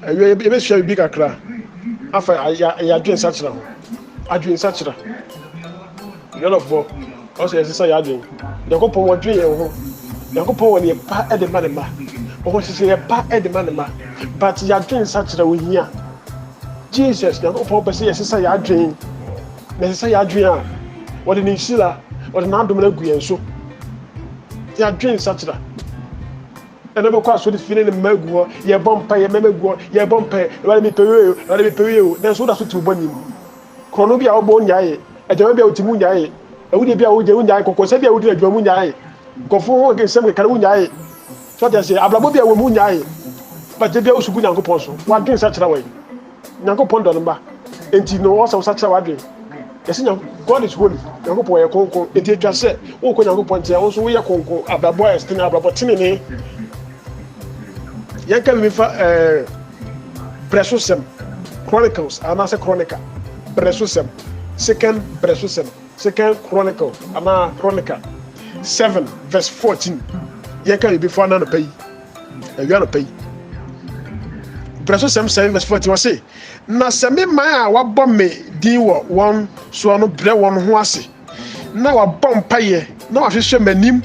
awie ebe hia bi kakra afa ya adwen sachira ho adwen sachira yelofo also yesisa ya adwen yakopon wadwen ye ho yakopon woni pa e de manema o sise ye pa e de manema but ya adwen sachira wo hia Jesus yakopon pese yesisa ya adwen yesisa ya adwen a wodi ni shira wodi na adom na gu yen so ya adwen sachira ene be kwa so de fine ne magu ho ye bompa ye memagu ho ye bompa wale mi pewe o na so da so ti bonim krono bia obo nyae ejama bia otimu nyae ewudi bia wo je nyae kokose bia wodi adwamu nyae kofo ho ke sem ke kare nyae so that say ablabo bia wo mu nyae ba je bia osubu nyankopon so wa dwen sa kira we nyankopon do nba enti no wo sa kira wa dwen yesi God is holy nyankopon ye konkon enti etwa se wo ko nyankopon tie wo so wo ye konkon ablabo estin ablabo tinene yanka mi fa Bresusem Chronicles anase Chronica Bresusem second Chronicle ama Chronica 7 verse 14 yanka mi before na no pay no pay Bresusem 7 verse 14 was say na se me man a wabɔ me din wɔ wɔn so no bre wɔn ho ase na wabɔ mpaye na wahwehwɛ manim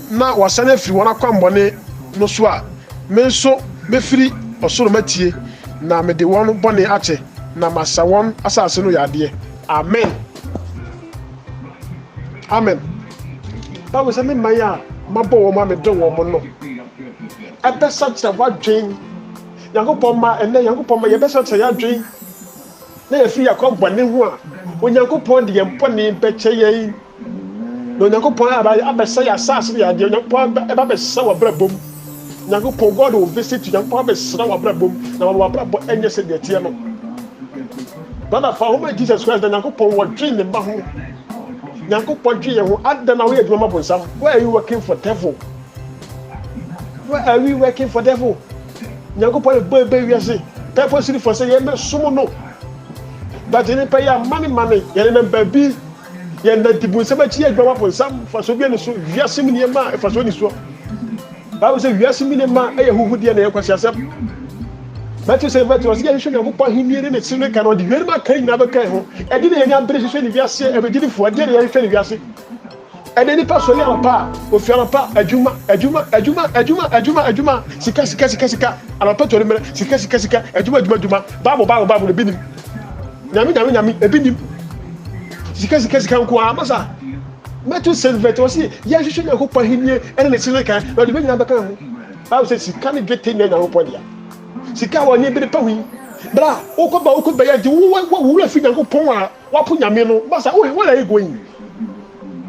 na wasane afiri wɔn akwambɔne no so a me nso mefiri osoro matie na me de won bone ache na masa won asase no yade amen amen bawo se me maya mabo wo ma me do wo mo no ebe sacha wadwen yakopon ma ene yakopon ma ye be sacha ya dwen na ye firi yakon bone ho a onyankopon de ye mpone beche ye no yakopon abesa ya asase ya de yakopon eba besa wa brabom nyankopon God will visit you nyankopon be sra wa brabom na wa brabo enye se de tie no brother for whom Jesus Christ nyankopon wa dream ne ba ho nyankopon dwe ye ho adana we adwuma bonsam why are you working for devil nyankopon be wiase purposely for say ye me sumo no but any pay ya money ye na baby ye na dibu se ba chi adwuma bonsam for so bi ne so wiase mi ne ma e for so ni so Bible say wiase mi ne ma e huhudie na yekwasi asem Matthew 7 was get show nyankopon hinnie ne sinu kan odi hwere ma kan na be kan ho e di ne nya bre hwehwe ne wiase e be di fo de ne hwehwe ne wiase e de ni paso le pa o fi pa adwuma sika ala pa to le sika adwuma Bible be nim nyami e bi nim sika nko amasa Matthew 7 was say ya hwehwe nyankopon hinnie e ne sinu kan odi be nya be kan ho Bible say sika ne gete nya nyankopon dia sika woni bi de pa hu bra okoba ya di wo la fi nyankopon a wapo nyame no basa wo la egoyin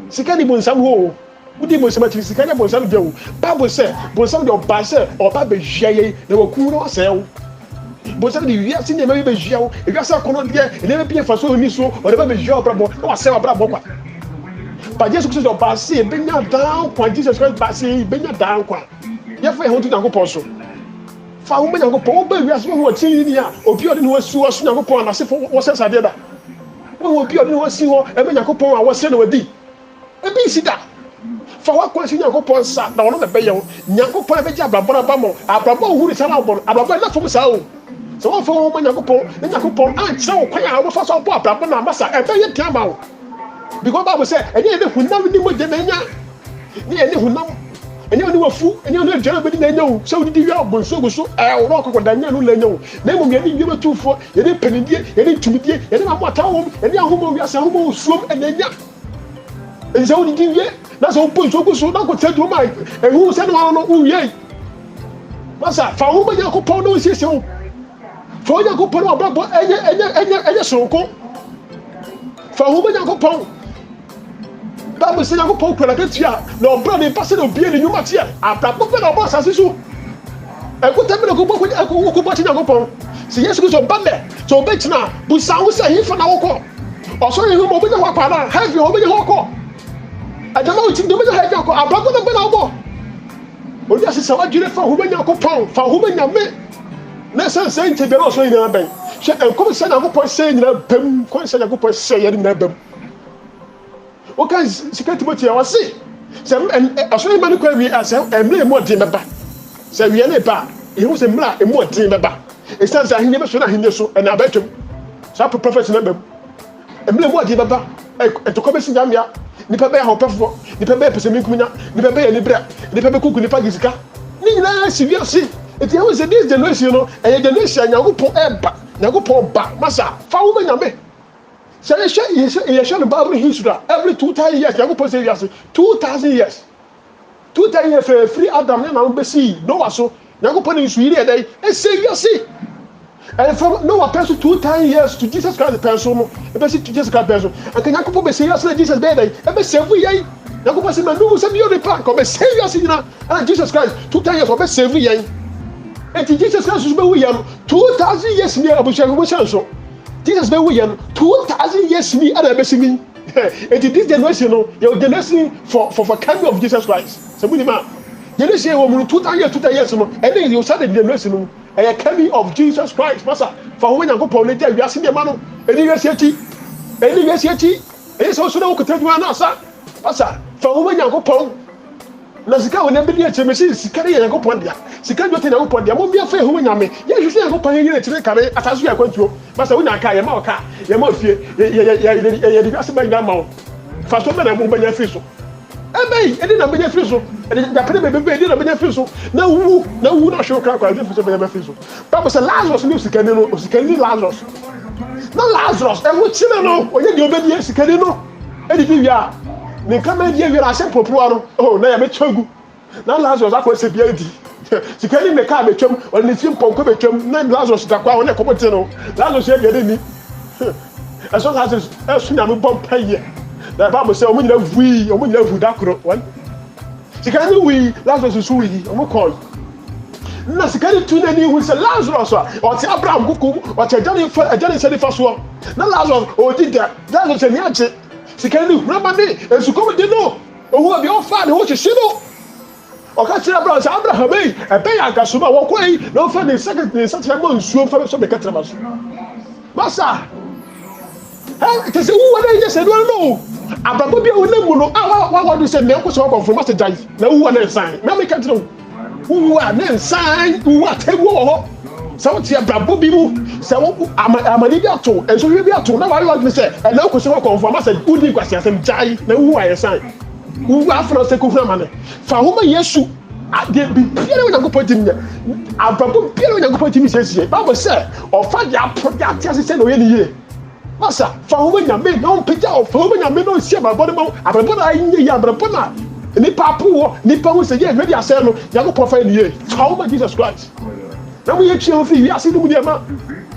sika ni bonsam ho udi bonsam ati sika ni bonsam de wo Bible say bonsam de oba say oba be hwiaye na waku no asel bonsam de wiase ni me be hwiawo e wiase akono de e ne be fa so ni so o de be hwiawo brabo na wasel brabo kwa ba Jesus Christ oba say be nya down kwa Jesus Christ ba say be nya down kwa ye fa ho tu nyankopon so fa wo nyankopon ba wiase wo ti ni a obi ode no asu asu nyankopon na se wo se sade da wo obi ode no asi ho e be nyankopon a wo se na wadi e bi sida fa wa kwa si nyankopon sa na wono be ye wo nyankopon be ja abrabona ba mo abrabo huri sa na obo abrabo na fo sa o so wo fa wo nyankopon na nyankopon a kira wo kwa ya wo fa so bo abrabona masa e be ye tia ma wo because Bible say ene ne hunam ni mo de na nya ni ene hunam ene oni wafu ene oni jara be di na nyawo so di wi abonso go so wo kokko da nya no la nyawo na mo ye di wi betufo ye di penidie ye di tumidie ye di mamota wo ene ahomo wi asa ahomo suom ene nya enze oni di wi na so bonso go so na ko tadu ma ehu se no no wi masa fa ho ma yakopon no siesie wo fa ho yakopon no brabo enye sonko fa ho ma yakopon Bible say yakopon kwala ketia na obra ne pase na obie ne nyuma tie abrabo fe na boss asisu ekuta me ko boko ko boti yakopon si Yesu Kristo bambe so betina bu sawo say hifa na woko oso ye mo be ho kwa na heavy ho be ho ko adama uti do be heavy ko abrabo na be na obo odi asisa wadwire fa ho be yakopon fa ho be nyame na sense nte be no so ina ben she enkom se na yakopon se nyina bam ko se yakopon se ye nyina bam okay secret Timothy was say aso ma no kwa wi asa emle mo de meba say wi na ba He was a mla, a more team baba. It stands that he never saw him so, and I bet him. So I prophet number. A mle more baba, and to come in Yamia, Nipa Bear, Hopper, Nipa Bear, Pessimina, Nipa Bear, Nibra, Nipa Cook, Nipa Giska. Nina, severe see. If you was a this generation, and the nation, Yago Eba, Yago Ba, Massa, Found Yame. So you shall Bible history every 2,000 years, Yago Posse, 2,000 years. 2,000 years for free Adam and Ambassi, Noah so, Yago Pony is really a day, and say, you see. And from Noah person 2,000 years to Jesus Christ the person, a person to Jesus Christ person, and can Yago say, yes, Jesus baby, and be saved we ain't. Yago Posse, no, some of the park, or say, yes, and Jesus Christ, 2,000 years, or be saved we ain't. And Jesus Christ is William 2,000 years near Abu so. Jesus be William 2,000 years me other me. And this generation, your generation for coming of Jesus Christ. So we man. Generation woman 2,000 years, and then you started the generation a coming of Jesus Christ. Master, for when I go for later, we are seeing the man. Any university, it's also no could tell you an answer. Master, for when I go for na sika wona be dia chemesi sika de yango pondia sika de te na pondia mo bia fa hu nyame ya hwehwe yango pan yire tire kare asaso ya kwantuo masa wona ka ye ma oka ye ma ofie ye de ase banya ma fa so be na mo banya fi so ebe edi na banya fi so edi da pere bebe edi na banya fi so na wu na hwe kra kwa de fi so banya fi so Bible say Lazarus ni sika ni no sika ni Lazarus na Lazarus e wo chine no onye de obedi sika ni no edi fi ya ne kama die wira ase popua no oh na ya betwagu na Lazarus akwese bia di sikani me ka betwam on ne fie ponko betwam na Lazarus da kwa wona komote no Lazarus e bia de ni aso Lazarus asu na me bom paye da Bible say omunyina vu da kro one sikani wi Lazarus su wi omo call na sikani tu na ni hu se Lazarus o ti Abraham kuku o ti ajani se fa so na Lazarus o di da Lazarus ni aje sikani ramane esu ko de no owo bi o fa ni o se no o ka tira Abraham ebe ya gasuma wo ko yi no fa ni second ni sat mo nsuo fa so be ka tira maso masa te se wo na je se no ababo bi o na mu no wa do se me ko so ko masa jai na wo na nsan me ka tira wo na nsan wo atewo ho so ti ababo bi mu se wo amani bi ato enso hwe bi ato na wa lo ni se e na ko so ko masa udi kwasi asem jai na wo wa nsan wo afro se ko huna mane fa homa Yesu ade bi piere wo nyago potim nya ababo piere wo nyago potim siesie Bible say o fa ya project ase no ye ni ye masa fa homa nyame no pija fa homa nyame no sie ababo no ababo na anye ya ababo na ni papo ni pa wo se ye ready ase no nyago profile ni ye fa homa Jesus Christ na mo ye tue o fi wi ase no mu de ma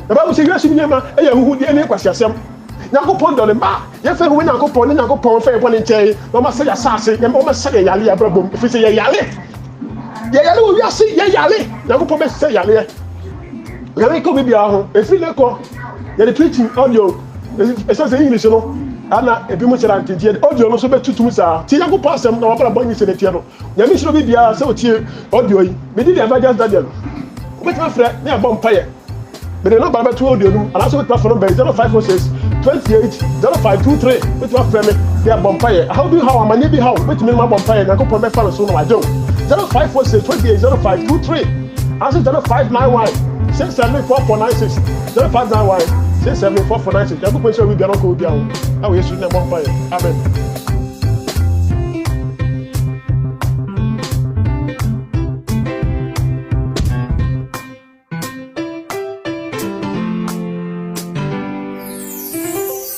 na Bible say wi ase ni ma e ya huhu de ne kwasi asem Nyankopon dole ma ye fe hu Nyankopon ne Nyankopon fe bone nche no ma se ya sase ye ma se ye yale ya brabom fi se ye yale wo wi ase ye yale Nyankopon be se yale ye le ko bibia ho e fi le ko ye the preaching audio e so se English no ana e bi mo chera ntintie audio no so be tutum sa ti Nyankopon asem na wa bra bonyi se ne tie no nya mi shiro bibia se o tie audio yi me di the evangelist Daniel o be tma frɛ ne abom paye me de no ba be to audio no ana so be tma phone number 0546 28 0523 with my friend they are bumpire how do you how am I be how with me my bumpire na ko pon me fa so no ajo 0546 28 0523 answer 0591 67446 0591 67446 ya ko pon so we be no ko bi awo awo Yesu na bumpire amen